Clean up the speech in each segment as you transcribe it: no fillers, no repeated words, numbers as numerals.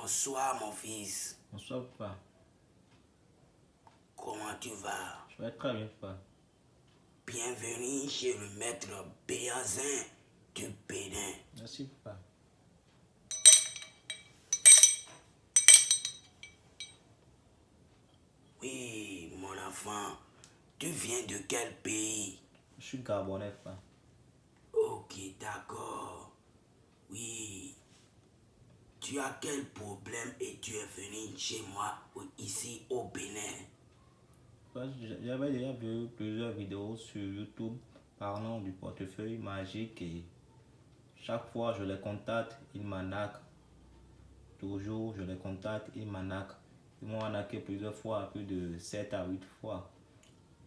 Bonsoir mon fils. Bonsoir, papa. Comment tu vas? Je vais très bien, papa. Bienvenue chez le maître Béazin du Bénin. Merci, papa. Oui, mon enfant, tu viens de quel pays? Je suis gabonais, papa. Ok, d'accord. Oui. Tu as quel problème et tu es venu chez moi ici au Bénin? J'avais déjà vu plusieurs vidéos sur YouTube parlant du portefeuille magique et chaque fois je les contacte, ils m'arnaquent. Toujours je les contacte, ils m'arnaquent. Ils m'ont arnaqué plusieurs fois, plus de 7 à 8 fois.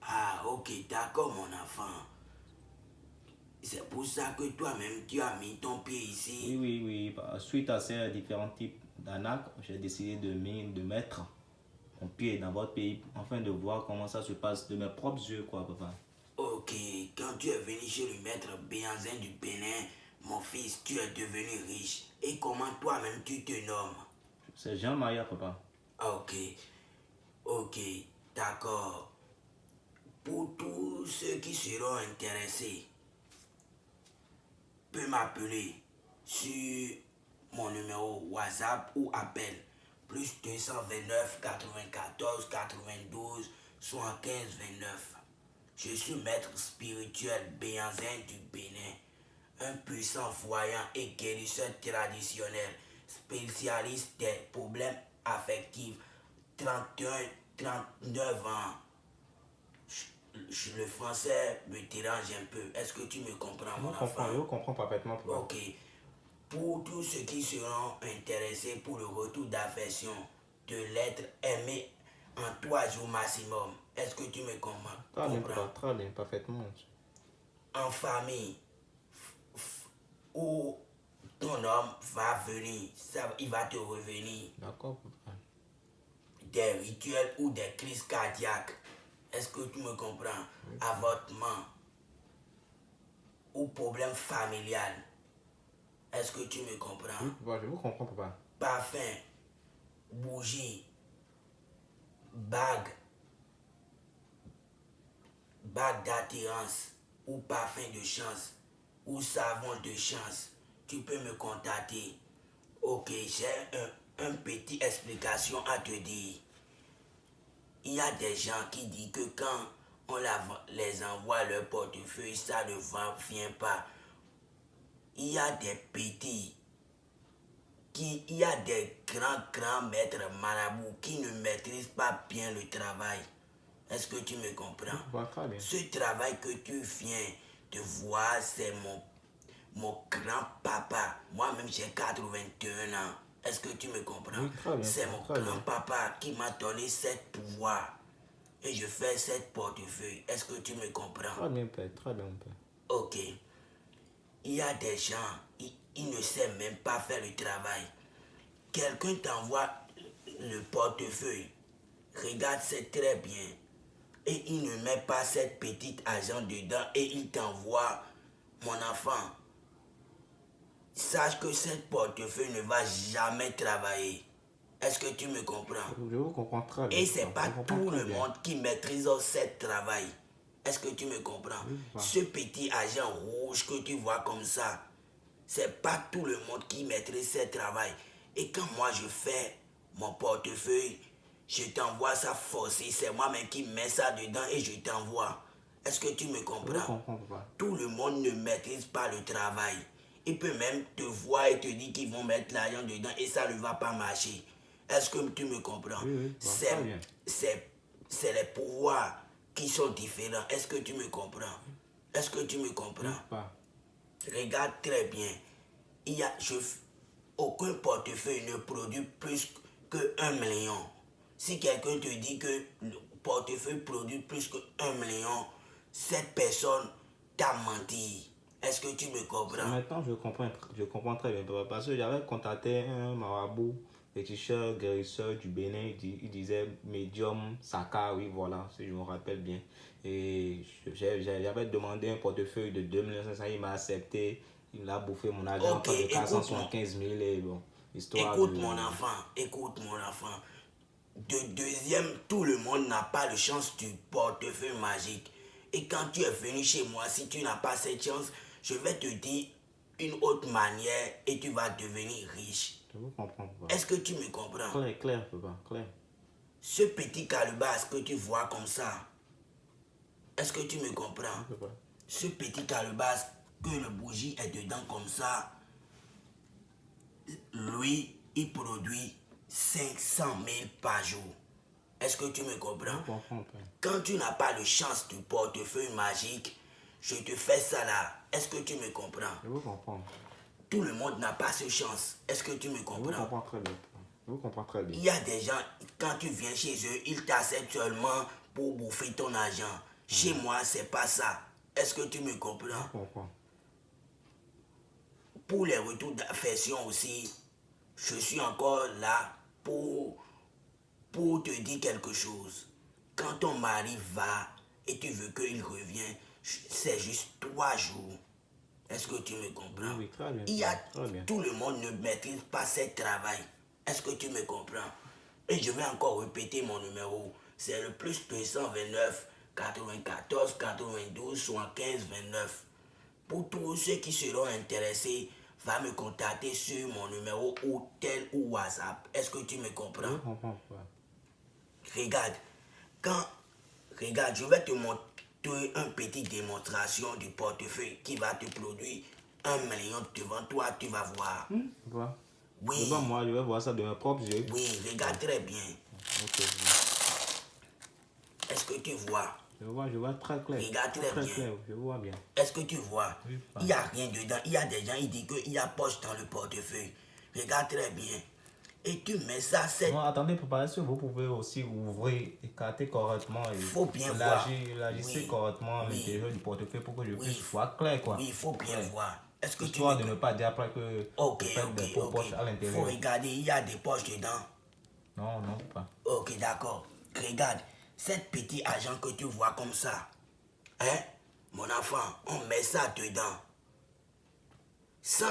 Ah, ok, d'accord mon enfant. C'est pour ça que toi-même tu as mis ton pied ici. Oui. Suite à ces différents types d'arnaques, j'ai décidé de mettre mon pied dans votre pays afin de voir comment ça se passe de mes propres yeux, quoi, papa. Ok, quand tu es venu chez le maître Béanzin du Bénin, mon fils, tu es devenu riche. Et comment toi-même tu te nommes? C'est Jean-Maria, papa. Ok, ok, d'accord. Pour tous ceux qui seront intéressés, peut m'appeler sur mon numéro WhatsApp ou appel plus 229 94 92 75 29. Je suis maître spirituel Béanzin du Bénin, un puissant voyant et guérisseur traditionnel, spécialiste des problèmes affectifs, 39 ans. Le français me dérange un peu. Est-ce que tu me comprends, mon enfant? Je comprends parfaitement, papa. Ok. Pour tous ceux qui seront intéressés pour le retour d'affection, de l'être aimé en 3 jours maximum, est-ce que tu me comprends? Très bien, parfaitement. En famille, où ton homme va venir, il va te revenir. D'accord, papa. Des rituels ou des crises cardiaques. Est-ce que tu me comprends? Oui. Avortement ou problème familial. Est-ce que tu me comprends? Oui, papa, je vous comprends, papa. Parfum, bougie, bague d'attirance ou parfum de chance ou savon de chance, tu peux me contacter. Ok, j'ai une petite explication à te dire. Il y a des gens qui disent que quand on les envoie leur portefeuille, ça ne vient pas. Il y a des petits, il y a des grands maîtres marabouts qui ne maîtrisent pas bien le travail. Est-ce que tu me comprends? Oui, très bien. Ce travail que tu viens de voir, c'est mon grand-papa. Moi-même, j'ai 81 ans. Est-ce que tu me comprends? Oui, très bien, C'est mon très bien. grand-papa qui m'a donné cette pouvoir. Et je fais cette portefeuille. Est-ce que tu me comprends? Très bien, père, très bien, père. Ok. Il y a des gens, ils ne savent même pas faire le travail. Quelqu'un t'envoie le portefeuille. Regarde, c'est très bien. Et il ne met pas cette petite argent dedans et il t'envoie, mon enfant. Sache que cette portefeuille ne va jamais travailler. Est-ce que tu me comprends? Je vous comprends très bien. Et c'est pas tout le monde qui maîtrise ce travail. Est-ce que tu me comprends? Oui, Ce petit argent rouge que tu vois comme ça, c'est pas tout le monde qui maîtrise ce travail. Et quand moi je fais mon portefeuille, je t'envoie ça forcé. C'est moi-même qui mets ça dedans et je t'envoie. Est-ce que tu me comprends? Je comprends, papa. Tout le monde ne maîtrise pas le travail. Il peut même te voir et te dire qu'ils vont mettre l'argent dedans et ça ne va pas marcher. Est-ce que tu me comprends? Oui, très bien. C'est les pouvoirs qui sont différents. Est-ce que tu me comprends? Est-ce que tu me comprends? Oui, papa. Regarde très bien. Aucun portefeuille ne produit plus que 1 million. Si quelqu'un te dit que le portefeuille produit plus que 1 million, cette personne t'a menti. Est-ce que tu me comprends? Maintenant, je comprends très bien, papa, parce que j'avais contacté un marabout, féticheur, guérisseur du Bénin, il disait médium Saka, oui, voilà, si je me rappelle bien. Et j'avais demandé un portefeuille de 2 500 000, il m'a accepté, il a bouffé mon argent Ok, de écoute-moi. 475 000 et bon. histoire Écoute de... mon enfant. De deuxième, tout le monde n'a pas la chance du portefeuille magique. Et quand tu es venu chez moi, si tu n'as pas cette chance, je vais te dire une autre manière et tu vas devenir riche. Je vous comprends, papa. Est-ce que tu me comprends? Clair, clair, papa, clair. Ce petit calebasse que tu vois comme ça, est-ce que tu me comprends? Oui, papa. Ce petit calebasse que le bougie est dedans comme ça, lui, il produit 500 000 par jour. Est-ce que tu me comprends? Je comprends, papa. Quand tu n'as pas de chance du portefeuille magique, je te fais ça là. Est-ce que tu me comprends? Je vous comprends. Tout le monde n'a pas cette chance. Est-ce que tu me Je vous comprends? comprends très bien, papa. Je vous comprends très bien. Il y a des gens, quand tu viens chez eux, ils t'acceptent seulement pour bouffer ton argent. Chez moi, c'est pas ça. Est-ce que tu me comprends? Je comprends. Pour les retours d'affection aussi, je suis encore là pour te dire quelque chose. Quand ton mari va et tu veux qu'il revienne, c'est juste 3 jours. Est-ce que tu me comprends? Oui, oui, très bien. Il y a, Très bien. tout le monde ne maîtrise pas ce travail. Est-ce que tu me comprends? Et je vais encore répéter mon numéro. C'est le plus 229 94 92 75 29. Pour tous ceux qui seront intéressés, va me contacter sur mon numéro ou tel ou WhatsApp. Est-ce que tu me Je comprends? vous comprends, papa. Regarde, regarde, je vais te montrer une petite démonstration du portefeuille qui va te produire 1 million devant toi, tu vas voir. Papa. Oui, Devant moi, je vais voir ça de mes propres yeux. oui, regarde très bien. Ok. Est-ce que tu vois? Je vois très clair. Regarde très bien. clair, je vois bien. Est-ce que tu vois? Oui, Il n'y a rien dedans. Il y a des gens qui disent qu'il y a poche dans le portefeuille. Regarde très bien. Et tu mets ça, c'est... Non, attendez, papa, est-ce que vous pouvez aussi ouvrir, écarter correctement et Faut bien voir. élargissez Oui. correctement Oui. l'intérieur du portefeuille pour que je Oui. puisse voir clair, quoi. Oui, il faut bien Ouais. voir. Est-ce que Histoire tu de me... ne pas dire après que Ok, vous faites des faux poches à Faut l'intérieur. regarder, il y a des poches dedans. Non, non, pas. Ok, d'accord. Regarde, cette petit argent que tu vois comme ça, hein, mon enfant, on met ça dedans. Sans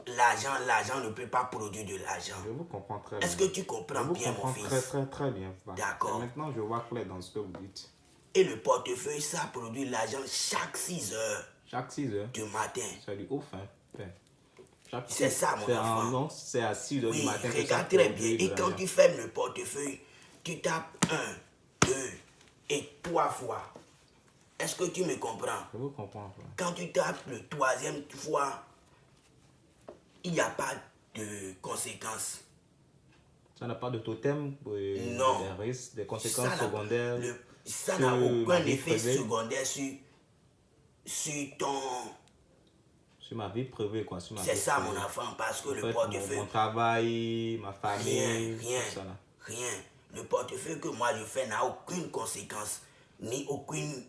l'argent ne peut pas produire de l'argent. Je vous comprends très bien. Est-ce que tu comprends Je vous bien, mon comprends fils? très, très, très bien, papa. D'accord. Et maintenant, je vois clair dans ce que vous dites. Et le portefeuille, ça produit l'argent chaque 6 heures Chaque 6 heures, du matin. c'est du ouf, hein. Père. C'est ça, mon enfant. Non, c'est à 6 heures du Oui, matin que ça regarde très bien. produit de Et quand l'argent. tu fermes le portefeuille, tu tapes 1, 2 et 3 fois. Est-ce que tu me comprends? Je vous comprends, papa. Quand tu tapes le 3e fois, il n'y a pas de conséquences. Ça n'a pas de totem, Non. des risques, des conséquences Ça n'a- secondaires. Ça sur n'a ma aucun vie effet privée. secondaire sur ton... Sur ma vie privée, quoi. Sur ma C'est vie ça, privée. mon enfant, parce que En le fait, portefeuille... mon travail, ma famille, Rien, tout ça là. rien. Le portefeuille que moi je fais n'a aucune conséquence, ni aucune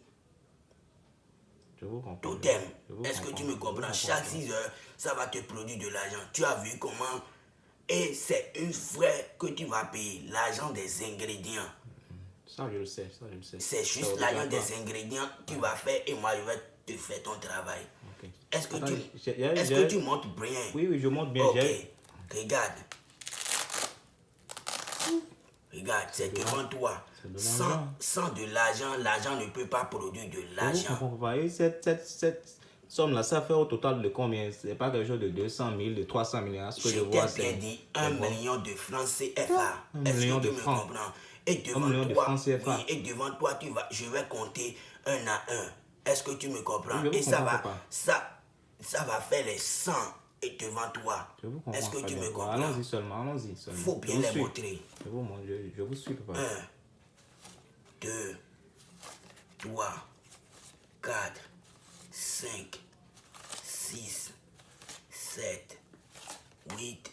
Je vous comprends. totem. Je vous Est-ce que tu me je vous comprends? Chaque 6 heures, ça va te produire de l'argent. Tu as vu comment? Et c'est une vraie que tu vas payer, l'argent des ingrédients. Ça, je le sais, ça, je le sais. C'est juste l'argent des ingrédients que tu vas faire et moi je vais te faire ton travail. Ok. Est-ce que, Attends, est-ce que tu montes bien? Oui, oui, je monte bien. Ok, J'ai- regarde. Regarde, c'est devant toi. C'est de l'argent. Sans de l'argent, l'argent ne peut pas produire de Je vous l'argent. comprends, papa. Et cette somme-là, ça fait au total de combien? C'est pas quelque chose de 200 000, de 300 000. Hein. Ce que je Je vois, t'ai bien c'est... dit 1 million de francs CFA. 1 Est-ce million que tu de me francs. comprends? Et 1 devant million de toi, francs CFA. oui, et devant toi, je vais compter 1 à 1. Est-ce que tu me comprends? Oui, je vous Et ça comprends, va, papa. ça va faire les 100 et devant toi. Je vous comprends. Est-ce que très tu bien. me Bon, comprends? allons-y seulement, allons-y seulement. Faut bien Je vous les suis. montrer. Je vous suis, papa. 1, 2, 3, 4, 5, 6, 7, 8,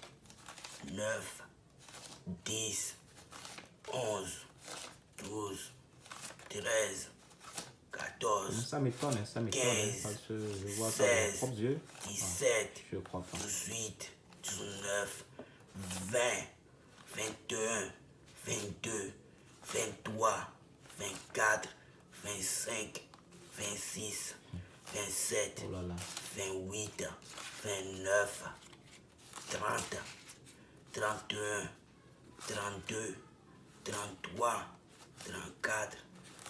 9, 10, 11, 12, 13, 14, Ça m'étonne, hein, ça m'étonne. 15, Hein, parce que je vois ça de mes 16, propres yeux. 17, Je crois pas. 18, 19, 20, 21, 22, 23, 24, 25, 26, 27, Oh là là. 28, 29, 30, 31, 32, 33, 34,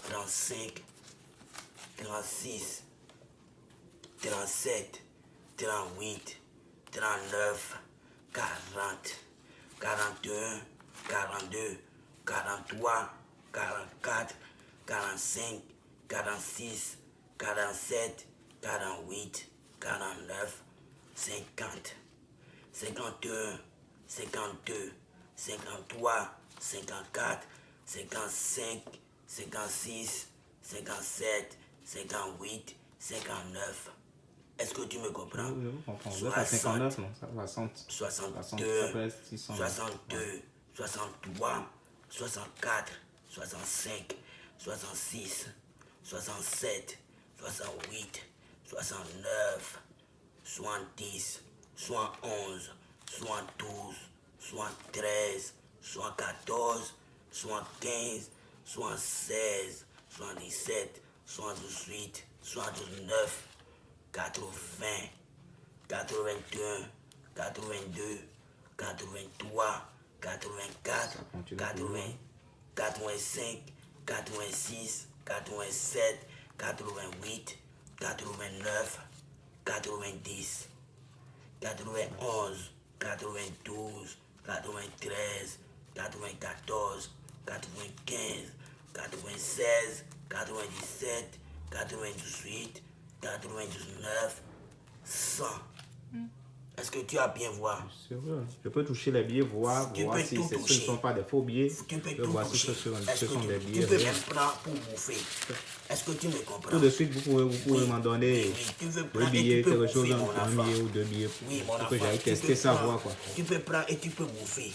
35, 36, 37, 38, 39, 40, 41, 42, 43, 44, 45, 46, 47, 48, 49, 50, 51, 52, 53, 54, 55, 56, 57, 58, 59. Est-ce que tu me comprends? Je vous comprends. Vous êtes à 59, non? Ça va 60. 62, Ça peut être 600. 62, 63, 64, 65, 66, 67, 68, 69, 70, 71, 72, 73, 74, 75, 76, 77, 78, 79, 80, 81, 82, 83, 84, 80, 85, 86, 87, 88, 89, 90, 91, 92, 93, 94, 95, 96, 97, 98, 99, 100. Est-ce que tu as bien voir? C'est vrai. Je peux toucher les billets, voir Tu peux si tout ce ne toucher. sont pas des faux billets. Tu peux Je tout vois si toucher. ce sont des Tu billets peux réels. même prendre pour bouffer. Est-ce que tu me comprends? Tout de suite, vous pouvez m'en donner Oui, tu veux deux prendre et billets, tu peux quelque chose, bouffer, mon un enfant. billet ou deux billets Oui, mon pour enfant. que j'aille tu tester peux ça, prendre- voir quoi. Tu peux prendre et tu peux bouffer.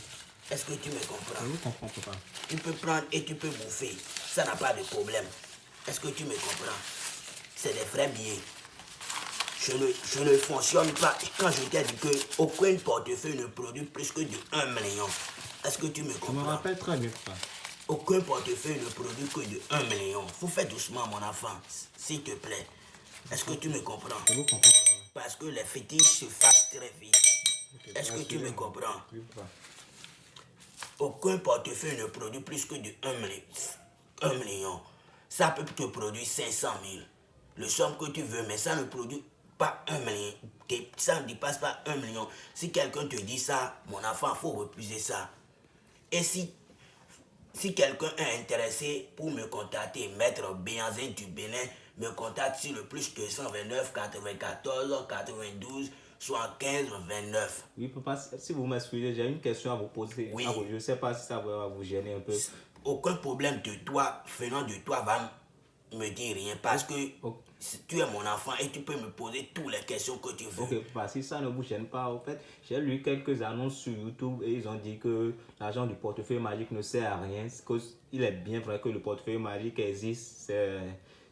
Est-ce que tu me comprends? Je vous comprends, papa. Tu peux prendre et tu peux bouffer. Ça n'a pas de problème. Est-ce que tu me comprends? C'est des vrais billets. Je ne fonctionne pas quand je t'ai dit qu'aucun portefeuille ne produit plus que de 1 million. Est-ce que tu me Je me comprends? rappelle très bien, papa. Aucun portefeuille ne produit que de 1 million. Faut faire doucement, mon enfant, s'il te plaît. Est-ce que tu me comprends? Je vous comprends, papa. Parce que les fétiches se fassent très vite. Est-ce que tu me comprends? Oui, papa. Aucun portefeuille ne produit plus que de 1 million. Ça peut te produire 500 000. Le somme que tu veux, mais ça ne produit pas 1 million. Ça ne dépasse pas 1 million. Si quelqu'un te dit ça, mon enfant, il faut refuser ça. Et si quelqu'un est intéressé pour me contacter, Maître Béanzin du Bénin, me contacte sur le plus 229 94 92 75 29. Oui, papa, si vous m'excusez, j'ai une question à vous poser. Oui. Je ne sais pas si ça va vous gêner un peu. Aucun problème de toi, venant de toi, va me dire rien parce que tu es mon enfant et tu peux me poser toutes les questions que tu veux. Ok, papa, si ça ne vous gêne pas, en fait, j'ai lu quelques annonces sur YouTube et ils ont dit que l'argent du portefeuille magique ne sert à rien. Il est bien vrai que le portefeuille magique existe.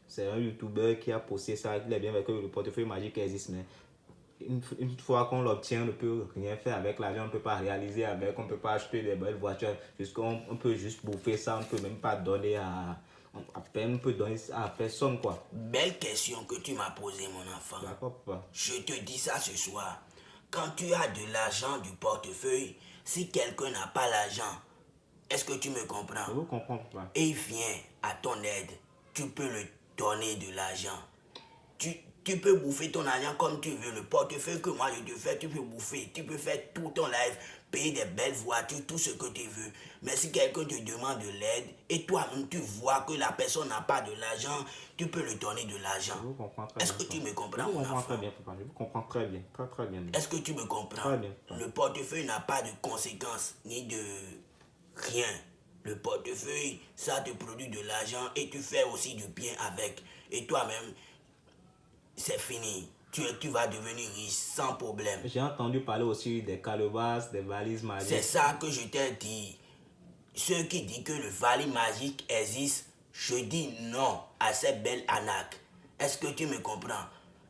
C'est un YouTuber qui a posté ça. Il est bien vrai que le portefeuille magique existe, mais une fois qu'on l'obtient, on ne peut rien faire avec l'argent, on ne peut pas réaliser avec, on ne peut pas acheter des belles voitures, on peut juste bouffer ça, on ne peut même pas donner à peine, on peut donner ça à personne, quoi. Belle question que tu m'as posée, mon enfant. D'accord, papa. Je te dis ça ce soir. Quand tu as de l'argent du portefeuille, si quelqu'un n'a pas l'argent, est-ce que tu me comprends? Je vous comprends, papa. Et il vient à ton aide, tu peux lui donner de l'argent. Tu peux bouffer ton argent comme tu veux. Le portefeuille que moi je te fais, tu peux bouffer. Tu peux faire tout ton live, payer des belles voitures, tout ce que tu veux. Mais si quelqu'un te demande de l'aide et toi-même tu vois que la personne n'a pas de l'argent, tu peux lui donner de l'argent. Je vous comprends très bien. Est-ce que tu me comprends, Je vous mon comprends très enfant? bien, papa. Je vous comprends très bien. Très, très bien. Est-ce que tu me comprends? Très bien, papa. Le portefeuille n'a pas de conséquences ni de rien. Le portefeuille, ça te produit de l'argent et tu fais aussi du bien avec. Et toi-même, c'est fini. Tu vas devenir riche sans problème. J'ai entendu parler aussi des calebasses, des valises magiques. C'est ça que je t'ai dit. Ceux qui disent que le valise magique existe, je dis non à cette belle arnaque. Est-ce que tu me comprends?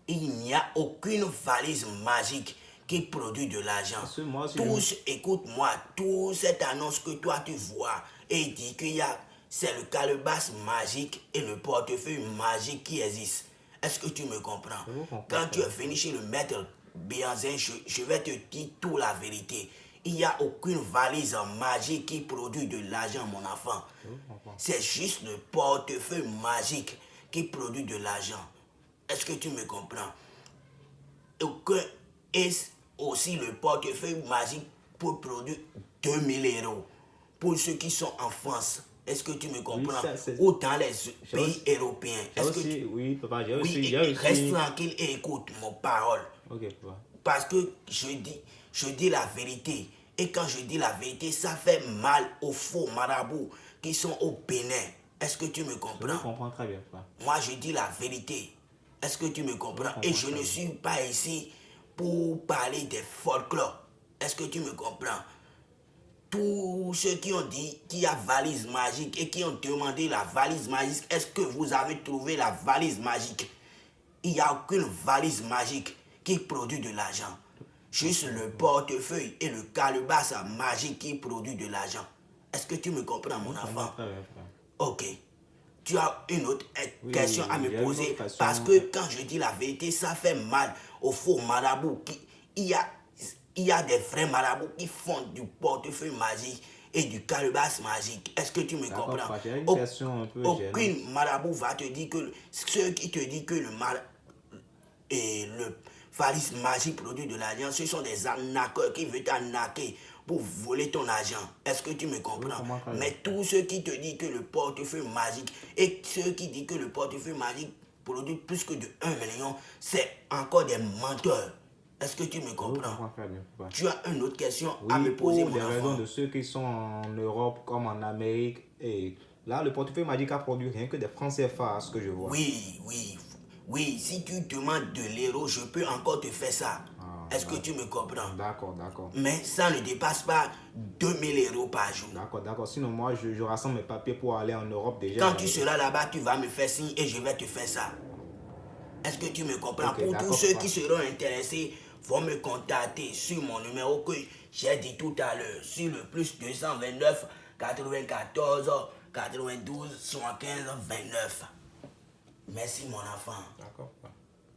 Il n'y a aucune valise magique qui produit de l'argent. Écoute-moi, toute cette annonce que toi tu vois et dit qu'il y a, c'est le calebasse magique et le portefeuille magique qui existe. Est-ce que tu me comprends? Quand tu es fini chez le maître Béanzin, je vais te dire toute la vérité. Il n'y a aucune valise magique qui produit de l'argent, mon enfant. C'est juste le portefeuille magique qui produit de l'argent. Est-ce que tu me comprends? Et aussi le portefeuille magique pour produire 2000 euros pour ceux qui sont en France. Est-ce que tu me comprends? Ou dans les pays européens. Est-ce que tu... Oui, papa, j'ai Oui, aussi. reste tranquille et écoute mon parole. Ok, papa. Parce que je dis la vérité. Et quand je dis la vérité, ça fait mal aux faux marabouts qui sont au Bénin. Est-ce que tu me comprends? Je comprends très bien, papa. Moi, je dis la vérité. Est-ce que tu me comprends? Et je ne suis pas ici pour parler des folklore. Est-ce que tu me comprends? Tous ceux qui ont dit qu'il y a valise magique et qui ont demandé la valise magique, est-ce que vous avez trouvé la valise magique? Il n'y a aucune valise magique qui produit de l'argent. Juste le portefeuille et le calebasse magique qui produit de l'argent. Est-ce que tu me comprends, mon enfant? Ok. Tu as une autre question à me poser parce que quand je dis la vérité, ça fait mal aux faux marabouts. Il y a des vrais marabouts qui font du portefeuille magique et du calebasse magique. Est-ce que tu me comprends? Aucune marabout va te dire que ceux qui te disent que le valise magique produit de l'argent, ce sont des arnaqueurs qui veulent t'arnaquer pour voler ton argent. Est-ce que tu me comprends? Mais tous ceux qui te disent que le portefeuille magique et ceux qui disent que le portefeuille magique produit plus que de 1 million, c'est encore des menteurs. Est-ce que tu me comprends? Tu as une autre question à me poser, mon enfant? Pour des raisons de ceux qui sont en Europe comme en Amérique. Et là, le portefeuille magique a produit rien que des francs CFA, à ce que je vois. Oui, si tu demandes de l'euro, je peux encore te faire ça. Est-ce que tu me comprends? D'accord. Mais ça ne dépasse pas 2000 euros par jour. D'accord. Sinon, moi, je rassemble mes papiers pour aller en Europe déjà. Quand tu seras là-bas, tu vas me faire signe et je vais te faire ça. Est-ce que tu me comprends? Pour tous ceux qui seront intéressés, vont me contacter sur mon numéro que j'ai dit tout à l'heure, sur le plus 229 94 92 75 29. Merci, mon enfant. D'accord.